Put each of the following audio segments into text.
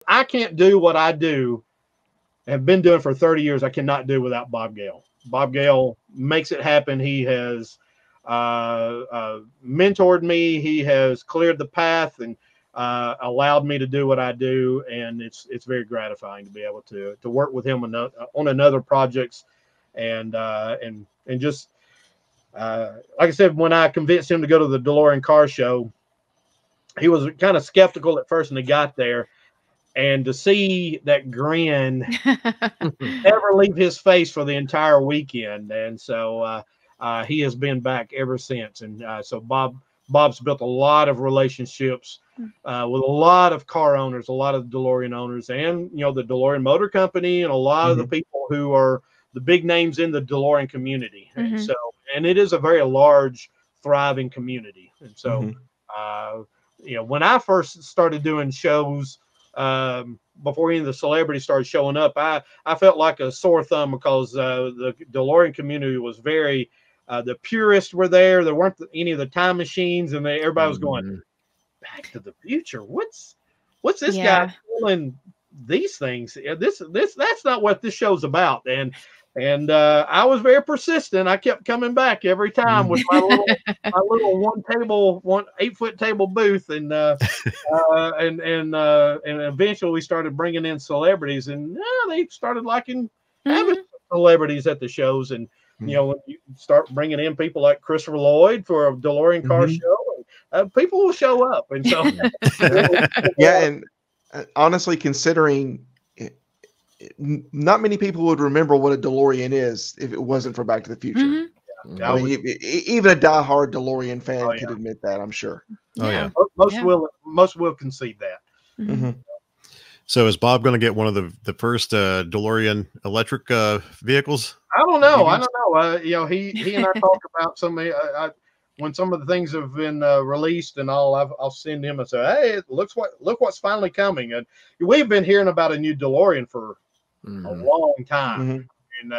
I can't do what I do and have been doing for 30 years. I cannot do without Bob Gale. Bob Gale makes it happen. He has mentored me. He has cleared the path and allowed me to do what I do, and it's very gratifying to be able to work with him on another projects, and just like I said, when I convinced him to go to the DeLorean car show, he was kind of skeptical at first when he got there, and to see that grin never leave his face for the entire weekend, and so he has been back ever since, and so Bob's built a lot of relationships with a lot of car owners, a lot of DeLorean owners, and the DeLorean Motor Company, and a lot of the people who are the big names in the DeLorean community. And so, and it is a very large, thriving community. And so, when I first started doing shows, before any of the celebrities started showing up, I felt like a sore thumb because the DeLorean community was very, the purists were there. There weren't any of the time machines, and everybody was going, Back to the Future. What's this guy doing these things? That's not what this show's about. And I was very persistent. I kept coming back every time with my little 8-foot table booth, and eventually we started bringing in celebrities, and they started liking having celebrities at the shows. And when you start bringing in people like Christopher Lloyd for a DeLorean car show, people will show up. And so, and honestly, considering not many people would remember what a DeLorean is if it wasn't for Back to the Future. I mean, even a diehard DeLorean fan could admit that, I'm sure. Most will concede that. So is Bob going to get one of the first DeLorean electric vehicles? I don't know. He and I talk about when some of the things have been released and all. I'll send him and say, "Hey, look what's finally coming." And we've been hearing about a new DeLorean for a long time, and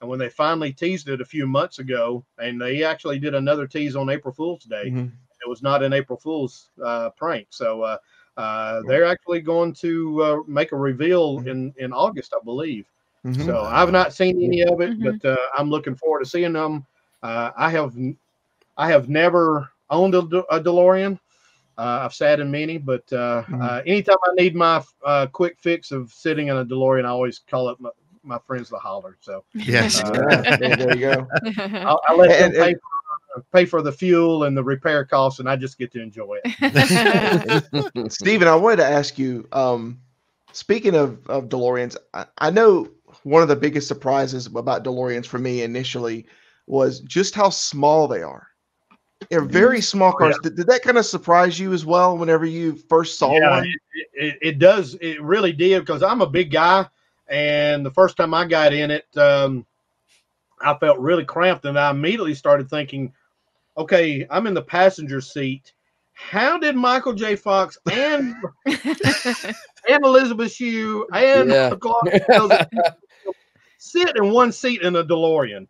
when they finally teased it a few months ago, and they actually did another tease on April Fool's Day, it was not an April Fool's prank. So they're actually going to make a reveal in August, I believe. So I've not seen any of it, but I'm looking forward to seeing them. I have never owned a DeLorean. I've sat in many, but anytime I need my quick fix of sitting in a DeLorean, I always call up my friends the Holler. So yes, there you go. I let them pay for the fuel and the repair costs, and I just get to enjoy it. Steven, I wanted to ask you, speaking of DeLoreans, I know one of the biggest surprises about DeLoreans for me initially was just how small they are. They're very small cars. Did that kind of surprise you as well whenever you first saw one? It does. It really did, because I'm a big guy, and the first time I got in it, I felt really cramped, and I immediately started thinking, okay, I'm in the passenger seat. How did Michael J. Fox and Elizabeth Shue and sit in one seat in a DeLorean?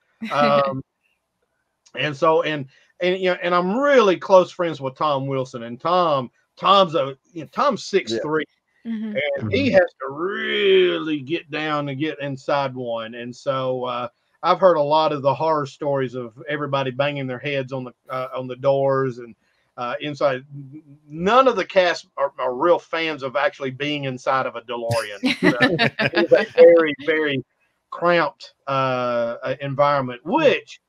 And I'm really close friends with Tom Wilson, and Tom's 6'3", and he has to really get down and get inside one. And so I've heard a lot of the horror stories of everybody banging their heads on the doors and inside. None of the cast are real fans of actually being inside of a DeLorean. It's a very, very cramped environment, which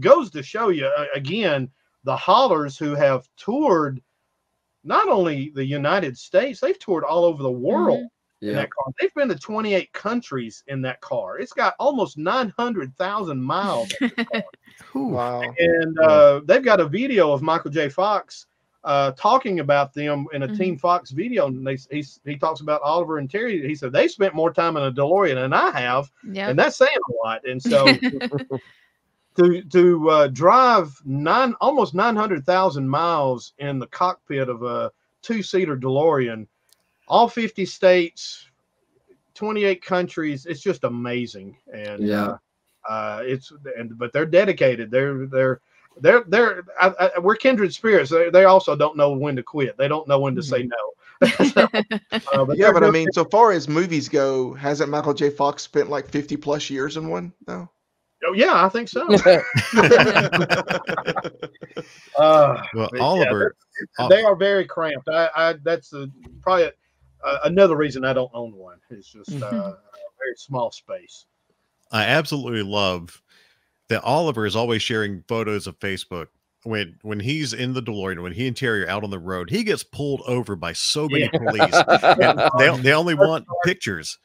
goes to show you, again, the Hollers who have toured not only the United States, they've toured all over the world in that car. They've been to 28 countries in that car. It's got almost 900,000 miles. Wow. And they've got a video of Michael J. Fox talking about them in a Team Fox video. And he talks about Oliver and Terry. He said, they spent more time in a DeLorean than I have. And that's saying a lot. And so to drive almost 900,000 miles in the cockpit of a 2-seater DeLorean, all 50 states, 28 countries, it's just amazing. And but they're dedicated. we're kindred spirits. They also don't know when to quit. They don't know when to say no. So, yeah, but I mean, so far as movies go, hasn't Michael J. Fox spent like 50+ years in one? No. Oh yeah, I think so. Well, Oliver, they are very cramped. That's probably another reason I don't own one. It's just a very small space. I absolutely love that Oliver is always sharing photos of Facebook. When he's in the DeLorean, when he and Terry are out on the road, he gets pulled over by so many police. And they only want pictures.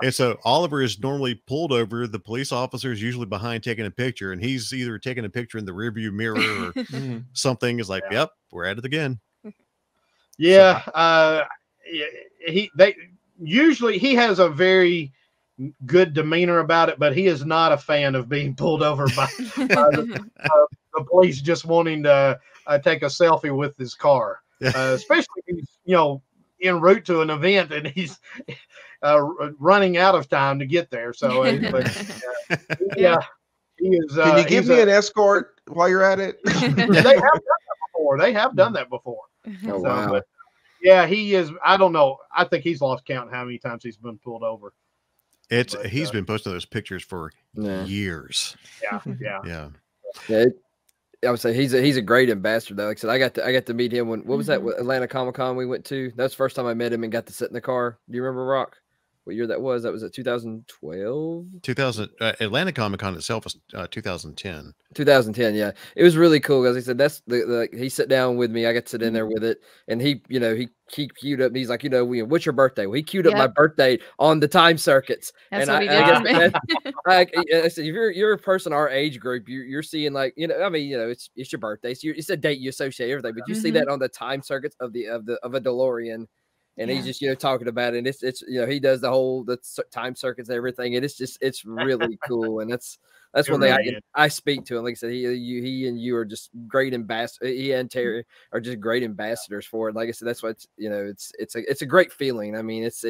And so Oliver is normally pulled over. The police officer is usually behind taking a picture, and he's either taking a picture in the rearview mirror or something. Is like, yep, we're at it again. Yeah, so, he has a very good demeanor about it, but he is not a fan of being pulled over by the police just wanting to take a selfie with his car, especially if he's en route to an event and he's running out of time to get there. So yeah, he is. Can you give me an escort while you're at it? They have done that before. Oh, wow. But, yeah, he is. I don't know. I think he's lost count how many times he's been pulled over. He's been posting those pictures for years. Yeah. I would say he's a great ambassador though. Like I said, I got to meet him when what was that Atlanta Comic-Con we went to? That was the first time I met him and got to sit in the car. Do you remember, Rock? What year that was? That was at 2012. Atlanta Comic-Con itself was 2010. 2010, yeah. It was really cool because he said that's he sat down with me. I got to sit in there with it, and he queued up. He's like, what's your birthday? Well, he queued up my birthday on the time circuits. That's and what he did. I said, if you're a person our age group, you're seeing like it's your birthday. So it's a date you associate everything, but you see that on the time circuits of a DeLorean. And he's just, talking about it. And it's he does the time circuits and everything. And it's really cool. And that's one thing I speak to him. Like I said, he and you are just great ambassadors. He and Terry are just great ambassadors for it. Like I said, that's what it's a great feeling. I mean, it's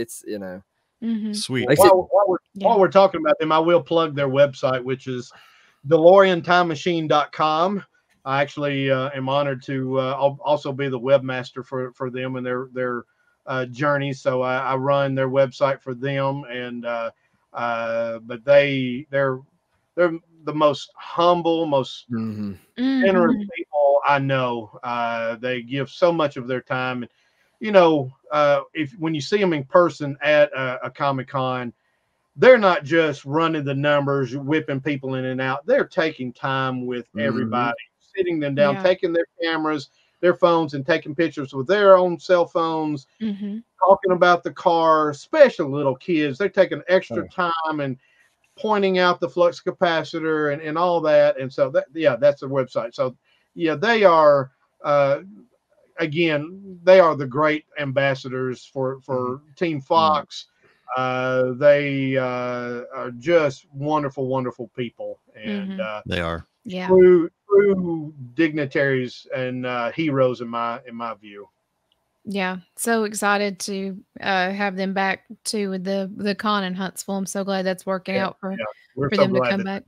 sweet. Like while we're talking about them, I will plug their website, which is DeLoreanTimeMachine.com. I actually am honored to also be the webmaster for them and their journey. So I run their website for them, and but they're the most humble, most generous people I know. They give so much of their time, and when you see them in person at a Comic-Con, they're not just running the numbers, whipping people in and out. They're taking time with everybody, sitting them down, taking their cameras, their phones, and taking pictures with their own cell phones, talking about the car, especially little kids. They're taking extra time and pointing out the flux capacitor and all that. And so that's the website. So they are, again, they are the great ambassadors for Team Fox. They are just wonderful, wonderful people. And they are. Yeah. True dignitaries and heroes in my view. Yeah, so excited to have them back to the con in Huntsville. I'm so glad that's working out for them to come back.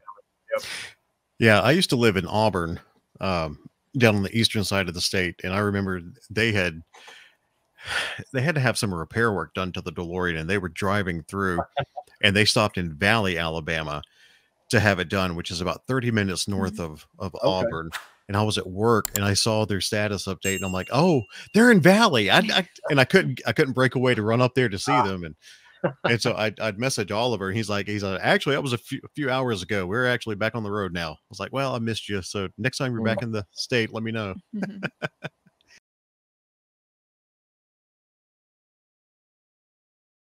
Yeah, I used to live in Auburn, down on the eastern side of the state, and I remember they had to have some repair work done to the DeLorean, and they were driving through, and they stopped in Valley, Alabama, to have it done, which is about 30 minutes north of Auburn. And I was at work and I saw their status update, and I'm like, oh, they're in Valley. And I couldn't break away to run up there to see them. And so I'd message Oliver, and he's like, actually, that was a few hours ago. We're actually back on the road now. I was like, well, I missed you. So next time you're back in the state, let me know.